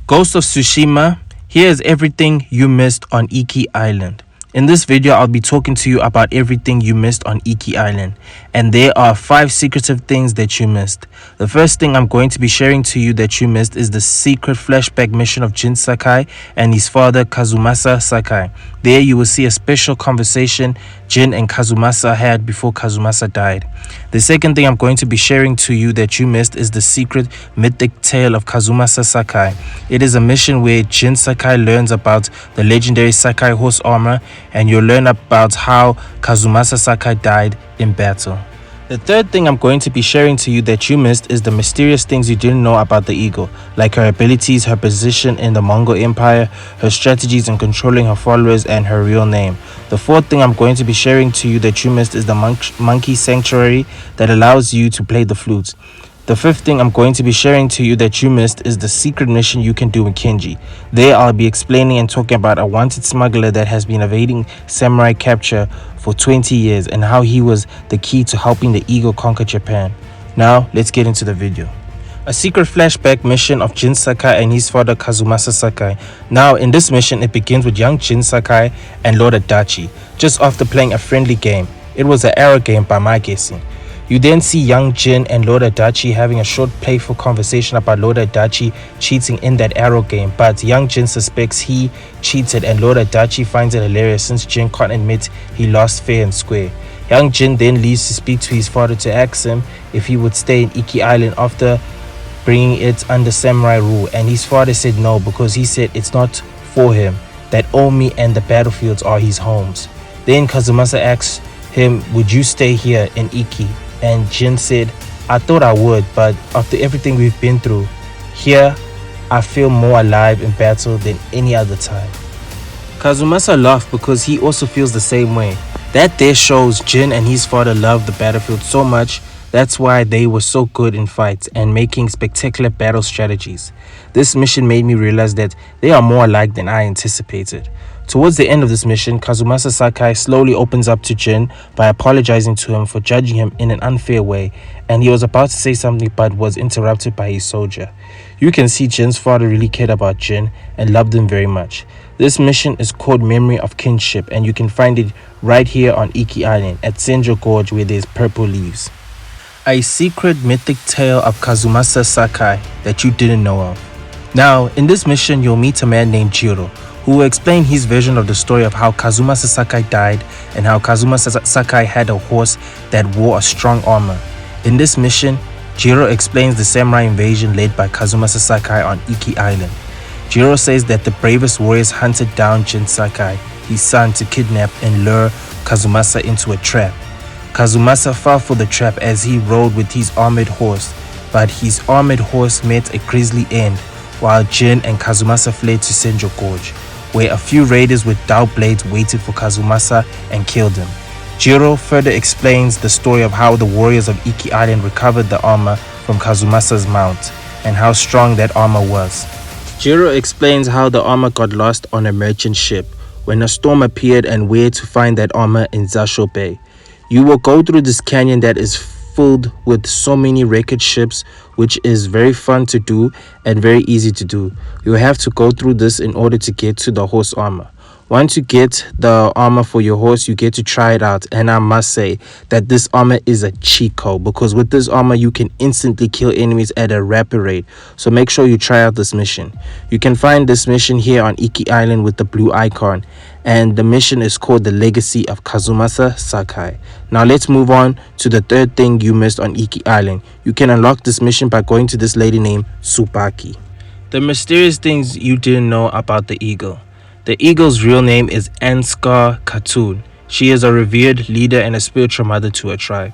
Ghost of Tsushima, here is everything you missed on Iki Island. In this video, I'll be talking to you about everything you missed on Iki Island. And there are 5 secretive things that you missed. The first thing I'm going to be sharing to you that you missed is the secret flashback mission of Jin Sakai and his father Kazumasa Sakai. There you will see a special conversation Jin and Kazumasa had before Kazumasa died. The second thing I'm going to be sharing to you that you missed is the secret mythic tale of Kazumasa Sakai. It is a mission where Jin Sakai learns about the legendary Sakai horse armor, and you'll learn about how Kazumasa Sakai died in battle. The third thing I'm going to be sharing to you that you missed is the mysterious things you didn't know about the eagle, like her abilities, her position in the Mongol Empire, her strategies in controlling her followers, and her real name. The fourth thing I'm going to be sharing to you that you missed is the monkey sanctuary that allows you to play the flute. The fifth thing I'm going to be sharing to you that you missed is the secret mission you can do in Kenji. There I'll be explaining and talking about a wanted smuggler that has been evading samurai capture for 20 years and how he was the key to helping the eagle conquer Japan. Now let's get into the video. A secret flashback mission of Jin Sakai and his father Kazumasa Sakai. Now in this mission it begins with young Jin Sakai and Lord Adachi just after playing a friendly game. It was an arrow game by my guessing. You then see young Jin and Lord Adachi having a short playful conversation about Lord Adachi cheating in that arrow game, but young Jin suspects he cheated and Lord Adachi finds it hilarious since Jin can't admit he lost fair and square. Young Jin then leaves to speak to his father to ask him if he would stay in Iki Island after bringing it under samurai rule, and his father said no because he said it's not for him, that Omi and the battlefields are his homes. Then Kazumasa asks him, would you stay here in Iki? And Jin said, I thought I would, but after everything we've been through, here I feel more alive in battle than any other time. Kazumasa laughed because he also feels the same way. That there shows Jin and his father love the battlefield so much. That's why they were so good in fights and making spectacular battle strategies. This mission made me realize that they are more alike than I anticipated. Towards the end of this mission, Kazumasa Sakai slowly opens up to Jin by apologizing to him for judging him in an unfair way, and he was about to say something but was interrupted by his soldier. You can see Jin's father really cared about Jin and loved him very much. This mission is called Memory of Kinship, and you can find it right here on Iki Island at Senjo Gorge where there's purple leaves. A secret mythic tale of Kazumasa Sakai that you didn't know of. Now, in this mission, you'll meet a man named Jiro, who will explain his version of the story of how Kazumasa Sakai died and how Kazumasa Sakai had a horse that wore a strong armor. In this mission, Jiro explains the samurai invasion led by Kazumasa Sakai on Iki Island. Jiro says that the bravest warriors hunted down Jin Sakai, his son, to kidnap and lure Kazumasa into a trap. Kazumasa fell for the trap as he rode with his armored horse, but his armored horse met a grisly end while Jin and Kazumasa fled to Senjo Gorge, where a few raiders with dao blades waited for Kazumasa and killed him. Jiro further explains the story of how the warriors of Iki Island recovered the armor from Kazumasa's mount and how strong that armor was. Jiro explains how the armor got lost on a merchant ship when a storm appeared and where to find that armor in Zasho Bay. You will go through this canyon that is filled with so many wrecked ships, which is very fun to do and very easy to do. You have to go through this in order to get to the horse armor. Once you get the armor for your horse, you get to try it out, and I must say that this armor is a cheat code because with this armor you can instantly kill enemies at a rapid rate. So make sure you try out this mission. You can find this mission here on Iki Island with the blue icon, and the mission is called The Legacy of Kazumasa Sakai. Now let's move on to the third thing you missed on Iki Island. You can unlock this mission by going to this lady named Tsubaki. The mysterious things you didn't know about the eagle. The eagle's real name is Ansgar Khatun. She is a revered leader and a spiritual mother to her tribe.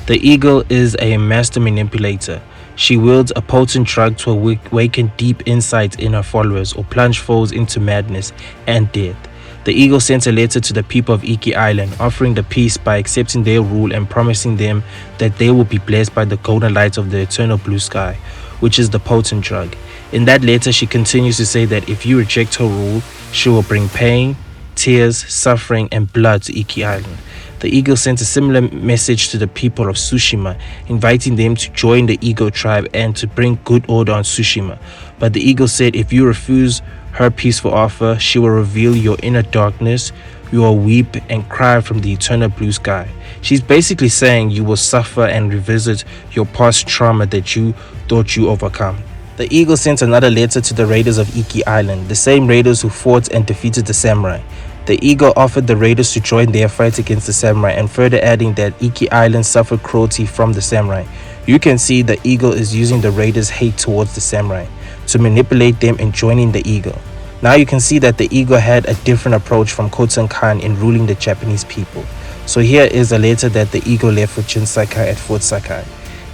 The eagle is a master manipulator. She wields a potent drug to awaken deep insights in her followers or plunge foes into madness and death. The eagle sent a letter to the people of Iki Island, offering the peace by accepting their rule and promising them that they will be blessed by the golden light of the eternal blue sky, which is the potent drug. In that letter, she continues to say that if you reject her rule, she will bring pain, tears, suffering, and blood to Iki Island. The eagle sent a similar message to the people of Tsushima, inviting them to join the eagle tribe and to bring good order on Tsushima. But the eagle said, if you refuse her peaceful offer, she will reveal your inner darkness. You will weep and cry from the eternal blue sky. She's basically saying you will suffer and revisit your past trauma that you thought you overcome. The eagle sent another letter to the raiders of Iki Island, the same raiders who fought and defeated the samurai. The eagle offered the raiders to join their fight against the samurai, and further adding that Iki Island suffered cruelty from the samurai. You can see the eagle is using the raiders' hate towards the samurai to manipulate them in joining the eagle. Now you can see that the eagle had a different approach from Khotun Khan in ruling the Japanese people. So here is a letter that the eagle left for Jin Sakai at Fort Sakai.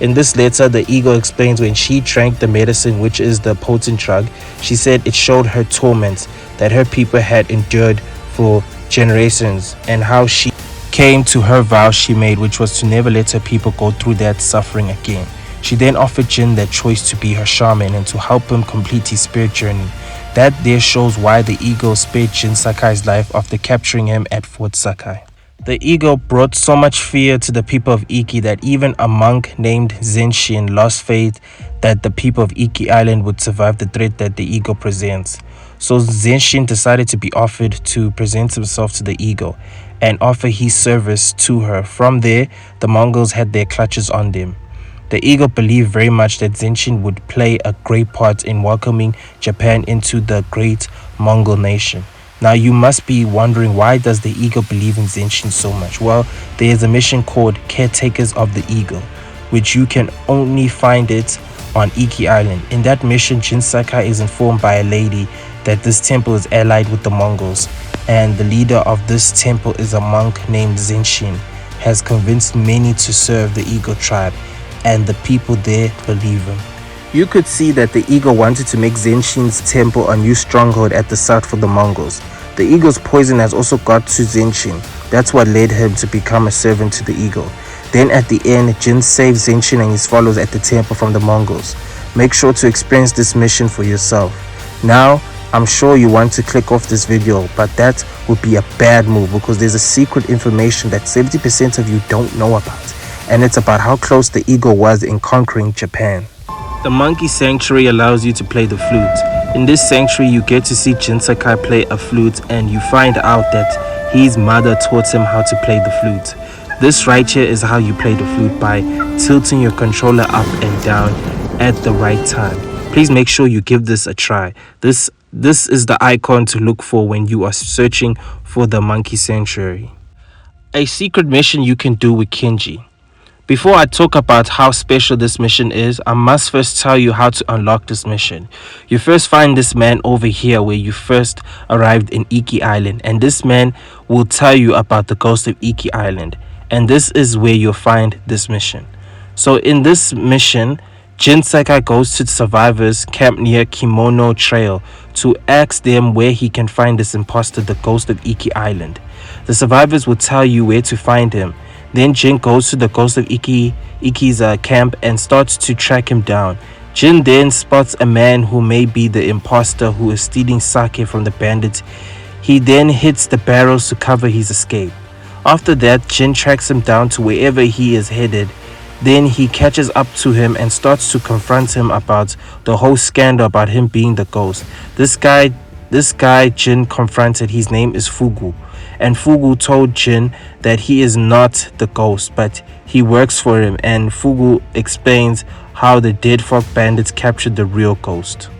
In this letter, the eagle explains when she drank the medicine, which is the potent drug, she said it showed her torments that her people had endured for generations, and how she came to her vow she made, which was to never let her people go through that suffering again. She then offered Jin that choice to be her shaman and to help him complete his spirit journey. That there shows why the eagle spared Jin Sakai's life after capturing him at Fort Sakai. The eagle brought so much fear to the people of Iki that even a monk named Zenshin lost faith that the people of Iki Island would survive the threat that the eagle presents. So Zenshin decided to be offered to present himself to the eagle and offer his service to her. From there, the Mongols had their clutches on them. The eagle believed very much that Zenshin would play a great part in welcoming Japan into the great Mongol nation. Now you must be wondering, why does the eagle believe in Zenshin so much? Well, there is a mission called Caretakers of the Eagle, which you can only find it on Iki Island. In that mission, Jin Sakai is informed by a lady that this temple is allied with the Mongols, and the leader of this temple is a monk named Zenshin, has convinced many to serve the eagle tribe, and the people there believe him. You could see that the eagle wanted to make Zenshin's temple a new stronghold at the south for the Mongols. The eagle's poison has also got to Zenshin. That's what led him to become a servant to the eagle. Then at the end, Jin saves Zenshin and his followers at the temple from the Mongols. Make sure to experience this mission for yourself. Now, I'm sure you want to click off this video, but that would be a bad move because there's a secret information that 70% of you don't know about, and it's about how close the eagle was in conquering Japan. The monkey sanctuary allows you to play the flute. In this sanctuary, you get to see Jin Sakai play a flute, and you find out that his mother taught him how to play the flute. This right here is how you play the flute, by tilting your controller up and down at the right time. Please make sure you give this a try. This is the icon to look for when you are searching for the monkey sanctuary. A secret mission you can do with Kenji. Before I talk about how special this mission is, I must first tell you how to unlock this mission. You first find this man over here where you first arrived in Iki Island, and this man will tell you about the Ghost of Iki Island, and this is where you'll find this mission. So in this mission, Jin Sakai goes to the survivors' camp near Kimono Trail to ask them where he can find this imposter, the Ghost of Iki Island. The survivors will tell you where to find him. Then Jin goes to the Ghost of Iki's camp and starts to track him down. Jin then spots a man who may be the imposter who is stealing sake from the bandits. He then hits the barrels to cover his escape. After that, Jin tracks him down to wherever he is headed. Then he catches up to him and starts to confront him about the whole scandal about him being the ghost. This guy Jin confronted, his name is Fugu. And Fugu told Jin that he is not the ghost, but he works for him, and Fugu explains how the Dead Folk bandits captured the real ghost.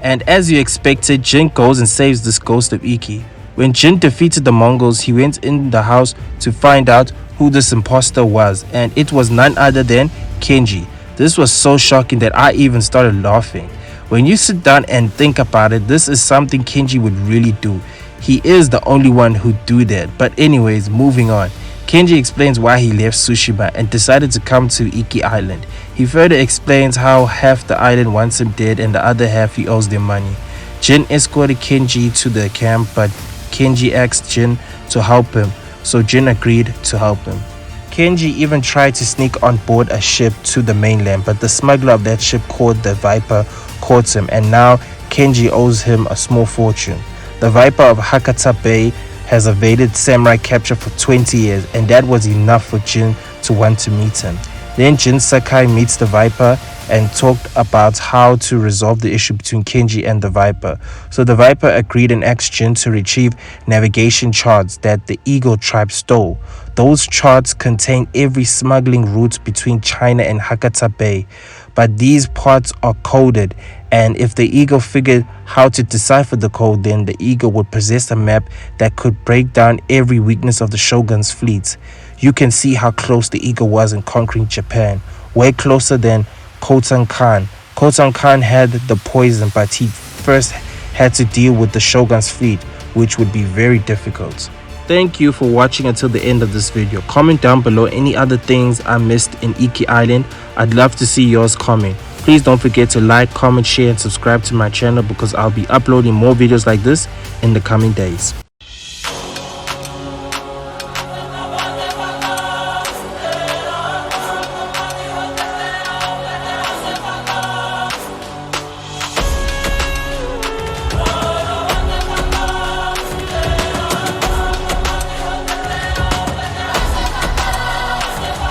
And as you expected, Jin goes and saves this Ghost of Iki. When Jin defeated the Mongols, he went in the house to find out who this imposter was, and it was none other than Kenji. This was so shocking that I even started laughing. When you sit down and think about it, this is something Kenji would really do. He is the only one who do that. But anyways, moving on. Kenji explains why he left Tsushima and decided to come to Iki Island. He further explains how half the island wants him dead and the other half he owes them money. Jin escorted Kenji to the camp, but Kenji asked Jin to help him, so Jin agreed to help him. Kenji even tried to sneak on board a ship to the mainland, but the smuggler of that ship called the Viper caught him, and now Kenji owes him a small fortune. The Viper of Hakata Bay has evaded samurai capture for 20 years, and that was enough for Jin to want to meet him. Then Jin Sakai meets the Viper and talked about how to resolve the issue between Kenji and the Viper. So the Viper agreed and asked Jin to retrieve navigation charts that the Eagle tribe stole. Those charts contain every smuggling route between China and Hakata Bay, but these parts are coded, and if the Eagle figured how to decipher the code, then the Eagle would possess a map that could break down every weakness of the Shogun's fleet. You can see how close the Eagle was in conquering Japan, way closer than Khotan Khan. Khotan Khan had the poison, but he first had to deal with the Shogun's fleet, which would be very difficult. Thank you for watching until the end of this video. Comment down below any other things I missed in Iki Island. I'd love to see yours comment. Please don't forget to like, comment, share and subscribe to my channel because I'll be uploading more videos like this in the coming days.